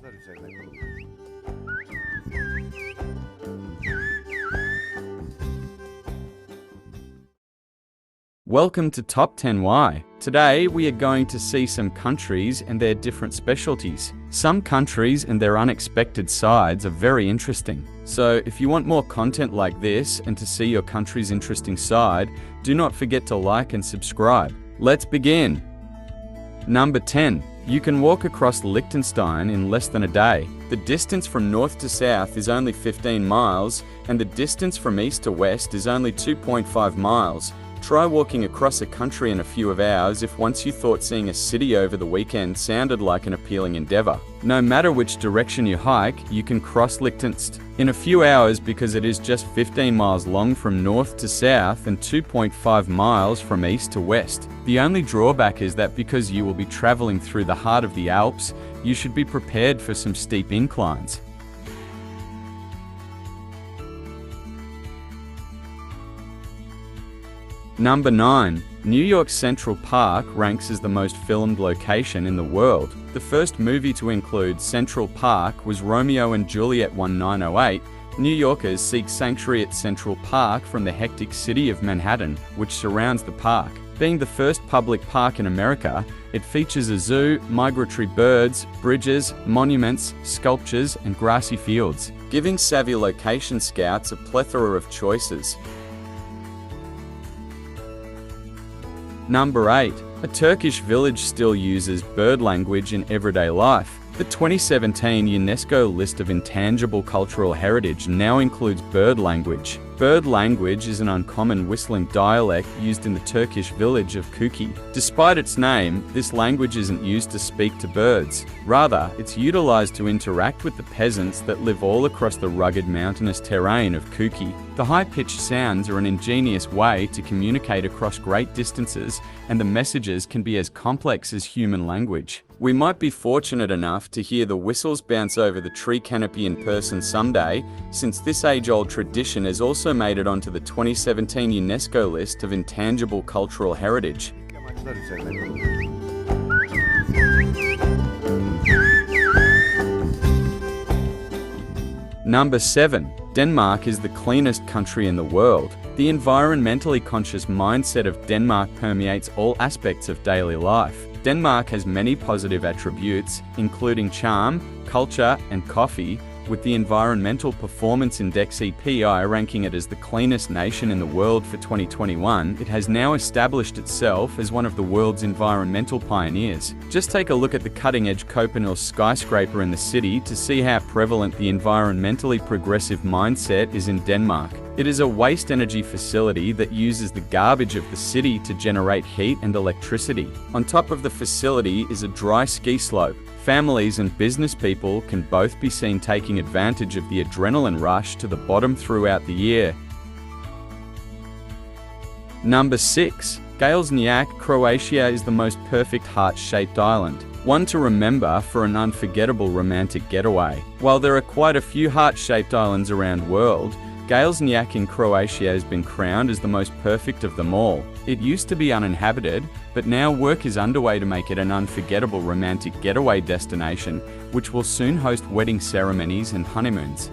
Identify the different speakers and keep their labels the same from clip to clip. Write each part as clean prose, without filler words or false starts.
Speaker 1: amaçlar üzerine kurulu.
Speaker 2: Welcome to Top 10 Why. Today we are going to see some countries and their different specialties. Some countries and their unexpected sides are very interesting. So if you want more content like this and to see your country's interesting side, do not forget to like and subscribe. Let's begin. Number 10. You can walk across Liechtenstein in less than a day. The distance from north to south is only 15 miles, and the distance from east to west is only 2.5 miles. Try walking across a country in a few hours if once you thought seeing a city over the weekend sounded like an appealing endeavor. No matter which direction you hike, you can cross Liechtenstein in a few hours because it is just 15 miles long from north to south and 2.5 miles from east to west. The only drawback is that because you will be traveling through the heart of the Alps, you should be prepared for some steep inclines. Number 9. New York Central Park ranks as the most filmed location in the world. The first movie to include Central Park was Romeo and Juliet 1908. New Yorkers seek sanctuary at Central Park from the hectic city of Manhattan, which surrounds the park. Being the first public park in America, it features a zoo, migratory birds, bridges, monuments, sculptures, and grassy fields, giving savvy location scouts a plethora of choices. Number 8. A Turkish village still uses bird language in everyday life. The 2017 UNESCO list of intangible cultural heritage now includes bird language. Bird language is an uncommon whistling dialect used in the Turkish village of Kuki. Despite its name, this language isn't used to speak to birds. Rather, it's utilized to interact with the peasants that live all across the rugged mountainous terrain of Kuki. The high-pitched sounds are an ingenious way to communicate across great distances, and the messages can be as complex as human language. We might be fortunate enough to hear the whistles bounce over the tree canopy in person someday, since this age-old tradition has also made it onto the 2017 UNESCO list of intangible cultural heritage.
Speaker 1: Amaçlar üzerine kurulu.
Speaker 2: Number 7. Denmark is the cleanest country in the world. The environmentally conscious mindset of Denmark permeates all aspects of daily life. Denmark has many positive attributes, including charm, culture, and coffee, with the Environmental Performance Index (EPI) ranking it as the cleanest nation in the world for 2021. It has now established itself as one of the world's environmental pioneers. Just take a look at the cutting-edge Copenhagen skyscraper in the city to see how prevalent the environmentally progressive mindset is in Denmark. It is a waste energy facility that uses the garbage of the city to generate heat and electricity. On top of the facility is a dry ski slope. Families and business people can both be seen taking advantage of the adrenaline rush to the bottom throughout the year. Number 6. Galesnjak, Croatia is the most perfect heart-shaped island. One to remember for an unforgettable romantic getaway. While there are quite a few heart-shaped islands around the world, Galesnjak in Croatia has been crowned as the most perfect of them all. It used to be uninhabited, but now work is underway to make it an unforgettable romantic getaway destination, which will soon host wedding ceremonies and honeymoons.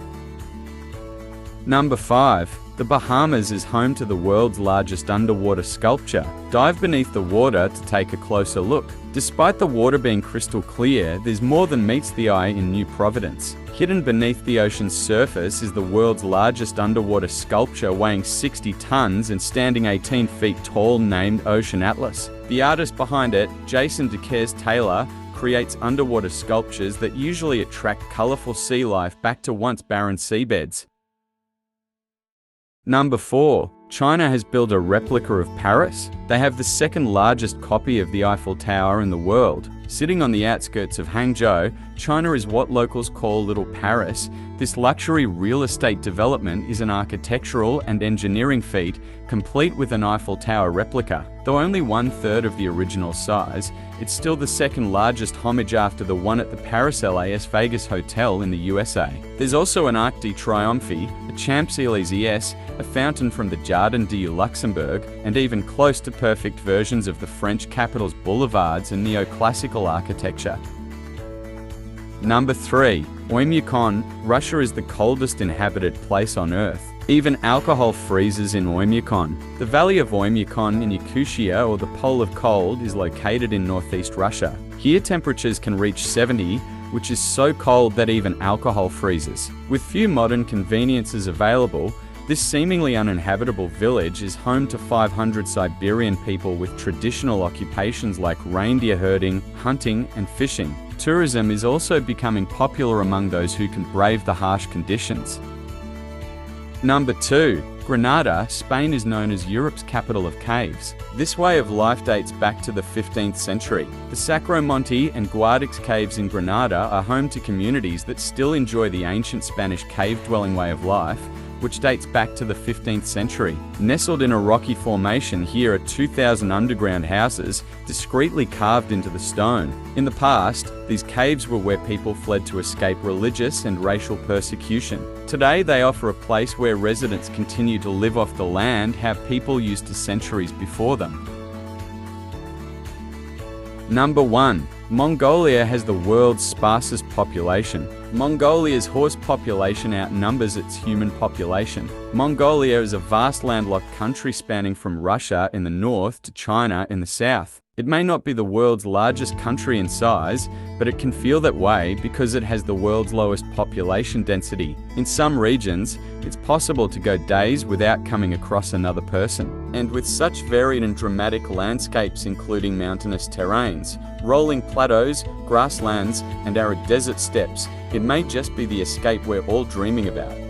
Speaker 2: Number 5. The Bahamas is home to the world's largest underwater sculpture. Dive beneath the water to take a closer look. Despite the water being crystal clear, there's more than meets the eye in New Providence. Hidden beneath the ocean's surface is the world's largest underwater sculpture, weighing 60 tons and standing 18 feet tall, named Ocean Atlas. The artist behind it, Jason DeCaires Taylor, creates underwater sculptures that usually attract colorful sea life back to once barren seabeds. Number 4. China has built a replica of Paris. They have the second largest copy of the Eiffel Tower in the world. Sitting on the outskirts of Hangzhou, China is what locals call Little Paris. This luxury real estate development is an architectural and engineering feat, complete with an Eiffel Tower replica. Though only 1/3 of the original size, it's still the second largest homage after the one at the Paris Las Vegas Hotel in the USA. There's also an Arc de Triomphe, a Champs-Élysées, a fountain from the Jardin du Luxembourg, and even close to perfect versions of the French capital's boulevards and neoclassical architecture. Number 3. Oymyakon. Russia is the coldest inhabited place on Earth. Even alcohol freezes in Oymyakon. The valley of Oymyakon in Yakutia, or the Pole of Cold, is located in northeast Russia. Here temperatures can reach 70, which is so cold that even alcohol freezes. With few modern conveniences available, this seemingly uninhabitable village is home to 500 Siberian people with traditional occupations like reindeer herding, hunting, and fishing. Tourism is also becoming popular among those who can brave the harsh conditions. Number 2. Granada. Spain is known as Europe's capital of caves. This way of life dates back to the 15th century. The Sacromonte and Guadix caves in Granada are home to communities that still enjoy the ancient Spanish cave-dwelling way of life, which dates back to the 15th century. Nestled in a rocky formation here are 2,000 underground houses, discreetly carved into the stone. In the past, these caves were where people fled to escape religious and racial persecution. Today, they offer a place where residents continue to live off the land how people used to centuries before them. Number 1. Mongolia has the world's sparsest population. Mongolia's horse population outnumbers its human population. Mongolia is a vast landlocked country spanning from Russia in the north to China in the south. It may not be the world's largest country in size, but it can feel that way because it has the world's lowest population density. In some regions, it's possible to go days without coming across another person. And with such varied and dramatic landscapes including mountainous terrains, rolling plateaus, grasslands, and arid desert steppes, it may just be the escape we're all dreaming about.